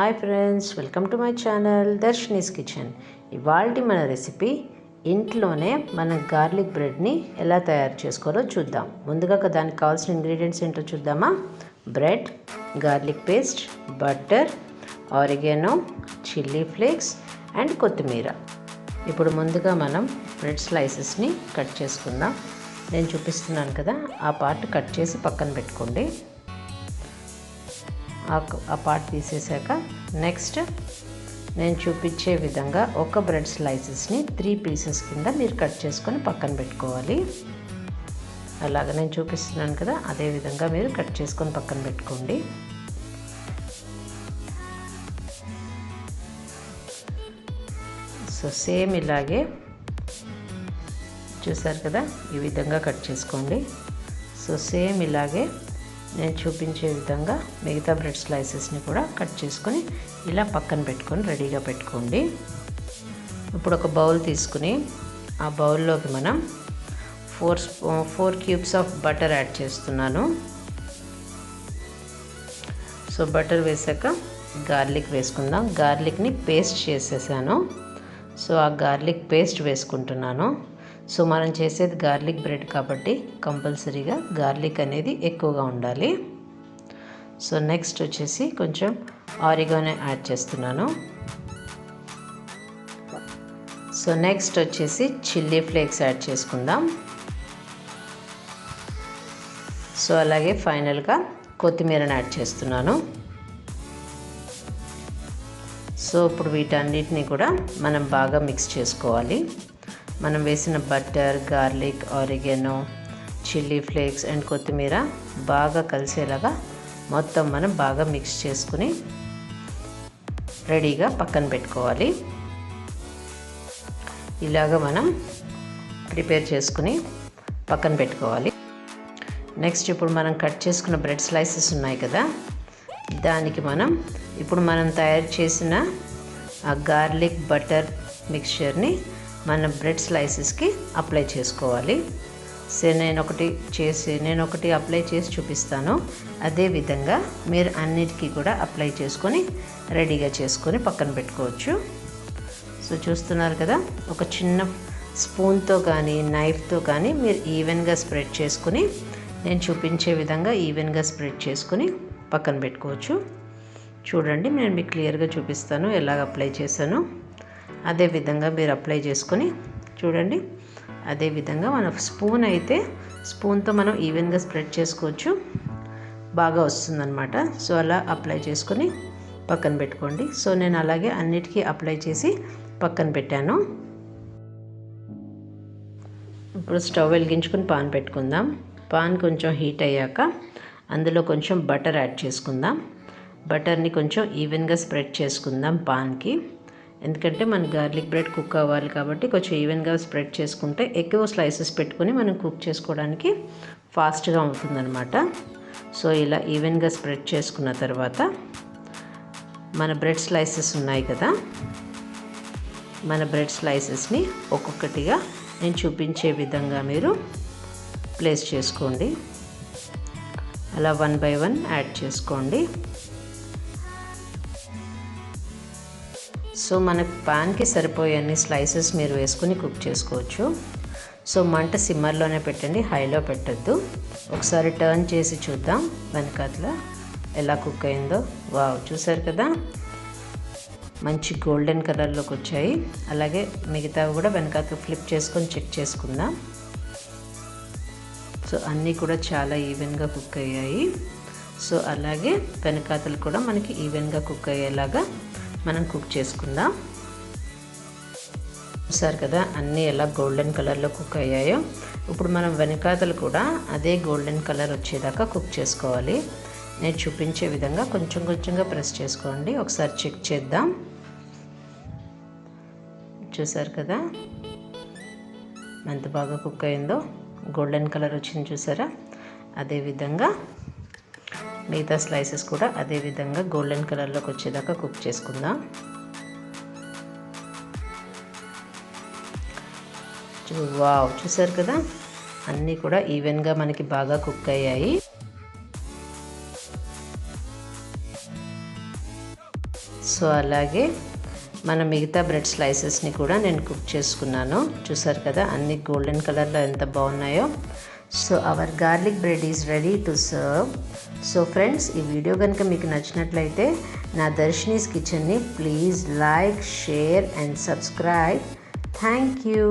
Hi friends, welcome to my channel Darshini's kitchen. ఇవాల్టి మన recipe ఇంట్లోనే మన గార్లిక్ బ్రెడ్ని ఎలా తయారు చేసుకోవాలో చూద్దాం. ముందుగా దానికి కావాల్సిన ఇంగ్రీడియంట్స్ ఏంటో చూద్దామా. Bread, garlic paste, butter, oregano, chilli flakes and కొత్తిమీర. ఇప్పుడు ముందుగా మనం బ్రెడ్ స్లైసెస్ని కట్ చేసుకుందాం. నేను చూపిస్తున్నాను కదా, ఆ పార్ట్ కట్ చేసి పక్కన పెట్టుకోండి. ఆ పార్ట్ తీసేసాక నెక్స్ట్ నేను చూపించే విధంగా ఒక బ్రెడ్ స్లైసెస్ని 3 పీసెస్ కింద మీరు కట్ చేసుకొని పక్కన పెట్టుకోవాలి. అలాగ నేను చూపిస్తున్నాను కదా, అదే విధంగా మీరు కట్ చేసుకొని పక్కన పెట్టుకోండి. సో సేమ్ ఇలాగే చూసారు కదా, ఈ విధంగా కట్ చేసుకోండి. సో సేమ్ ఇలాగే నేను చూపించే విధంగా మిగతా బ్రెడ్ స్లైసెస్ని కూడా కట్ చేసుకొని ఇలా పక్కన పెట్టుకొని రెడీగా పెట్టుకోండి. ఇప్పుడు ఒక బౌల్ తీసుకుని ఆ బౌల్లోకి మనం 4 క్యూబ్స్ ఆఫ్ బటర్ యాడ్ చేస్తున్నాను. సో బటర్ వేసాక గార్లిక్ వేసుకుందాం. గార్లిక్ని పేస్ట్ చేసేసాను. సో ఆ గార్లిక్ పేస్ట్ వేసుకుంటున్నాను. సో మనం చేసేది గార్లిక్ బ్రెడ్ కాబట్టి కంపల్సరీగా గార్లిక్ అనేది ఎక్కువగా ఉండాలి. సో నెక్స్ట్ వచ్చేసి కొంచెం ఆరిగానో యాడ్ చేస్తున్నాను. సో నెక్స్ట్ వచ్చేసి చిల్లీ ఫ్లేక్స్ యాడ్ చేసుకుందాం. సో అలాగే ఫైనల్గా కొత్తిమీరని యాడ్ చేస్తున్నాను. సో ఇప్పుడు వీటన్నిటిని కూడా మనం బాగా మిక్స్ చేసుకోవాలి. మనం వేసిన butter, garlic, oregano, chilli flakes and కొత్తిమీర బాగా కలిసేలాగా మొత్తం మనం బాగా మిక్స్ చేసుకుని రెడీగా పక్కన పెట్టుకోవాలి. ఇలాగ మనం ప్రిపేర్ చేసుకుని పక్కన పెట్టుకోవాలి. నెక్స్ట్ ఇప్పుడు మనం కట్ చేసుకున్న బ్రెడ్ స్లైసెస్ ఉన్నాయి కదా, దానికి ఇప్పుడు మనం తయారు చేసిన ఆ గార్లిక్ బటర్ మిక్చర్ని మన బ్రెడ్ స్లైసెస్కి అప్లై చేసుకోవాలి. సో నేను ఒకటి అప్లై చేసి చూపిస్తాను. అదే విధంగా మీరు అన్నిటికీ కూడా అప్లై చేసుకొని రెడీగా చేసుకొని పక్కన పెట్టుకోవచ్చు. సో చూస్తున్నారు కదా, ఒక చిన్న స్పూన్తో కానీ నైఫ్తో కానీ మీరు ఈవెన్గా స్ప్రెడ్ చేసుకుని నేను చూపించే విధంగా ఈవెన్గా స్ప్రెడ్ చేసుకుని పక్కన పెట్టుకోవచ్చు. చూడండి, నేను మీకు క్లియర్గా చూపిస్తాను ఎలాగ అప్లై చేశాను. అదే విధంగా మీరు అప్లై చేసుకొని చూడండి. అదే విధంగా మన స్పూన్ అయితే స్పూన్తో మనం ఈవెన్గా స్ప్రెడ్ చేసుకోవచ్చు, బాగా వస్తుందన్నమాట. సో అలా అప్లై చేసుకొని పక్కన పెట్టుకోండి. సో నేను అలాగే అన్నిటికీ అప్లై చేసి పక్కన పెట్టాను. ఇప్పుడు స్టవ్ వెలిగించుకొని పాన్ పెట్టుకుందాం. పాన్ కొంచెం హీట్ అయ్యాక అందులో కొంచెం బటర్ యాడ్ చేసుకుందాం. బటర్ని కొంచెం ఈవెన్గా స్ప్రెడ్ చేసుకుందాం పాన్కి. ఎందుకంటే మన గార్లిక్ బ్రెడ్ కుక్ అవ్వాలి కాబట్టి కొంచెం ఈవెన్గా స్ప్రెడ్ చేసుకుంటే ఎక్కువ స్లైసెస్ పెట్టుకొని మనం కుక్ చేసుకోవడానికి ఫాస్ట్గా ఉంటుందన్నమాట. సో ఇలా ఈవెన్గా స్ప్రెడ్ చేసుకున్న తర్వాత మన బ్రెడ్ స్లైసెస్ ఉన్నాయి కదా, మన బ్రెడ్ స్లైసెస్ని ఒక్కొక్కటిగా నేను చూపించే విధంగా మీరు ప్లేస్ చేసుకోండి. అలా 1 by 1 యాడ్ చేసుకోండి. సో మన పాన్కి సరిపోయే అన్ని స్లైసెస్ మీరు వేసుకుని కుక్ చేసుకోవచ్చు. సో మంట సిమ్మర్లోనే పెట్టండి, హైలో పెట్టద్దు. ఒకసారి టర్న్ చేసి చూద్దాం వెనకాతల ఎలా కుక్ అయిందో. వావ్, చూసారు కదా, మంచి గోల్డెన్ కలర్లోకి వచ్చాయి. అలాగే మిగతావి కూడా వెనకాతల ఫ్లిప్ చేసుకొని చెక్ చేసుకుందాం. సో అన్నీ కూడా చాలా ఈవెన్గా కుక్ అయ్యాయి. సో అలాగే వెనకాతలు కూడా మనకి ఈవెన్గా కుక్ అయ్యేలాగా మనం కుక్ చేసుకుందాం. చూసారు కదా అన్నీ ఎలా గోల్డెన్ కలర్లో కుక్ అయ్యాయో. ఇప్పుడు మనం వెనకాతలు కూడా అదే గోల్డెన్ కలర్ వచ్చేదాకా కుక్ చేసుకోవాలి. నేను చూపించే విధంగా కొంచెం కొంచెంగా ప్రెస్ చేసుకోండి. ఒకసారి చెక్ చేద్దాం. చూసారు కదా ఎంత బాగా కుక్ అయిందో, గోల్డెన్ కలర్ వచ్చింది చూసారా. అదేవిధంగా మిగతా స్లైసెస్ కూడా అదే విధంగా గోల్డెన్ కలర్లోకి వచ్చేదాకా కుక్ చేసుకుందాం. వావ్, చూసారు కదా అన్నీ కూడా ఈవెన్గా మనకి బాగా కుక్ అయ్యాయి. సో అలాగే మన మిగతా బ్రెడ్ స్లైసెస్ని కూడా నేను కుక్ చేసుకున్నాను. చూసారు కదా అన్ని గోల్డెన్ కలర్లో ఎంత బాగున్నాయో. So our garlic bread is ready to serve. So friends, ఈ వీడియో కనుక మీకు నచ్చినట్లయితే నా దర్శినీస్ కిచెన్ని please like, share and subscribe. Thank you.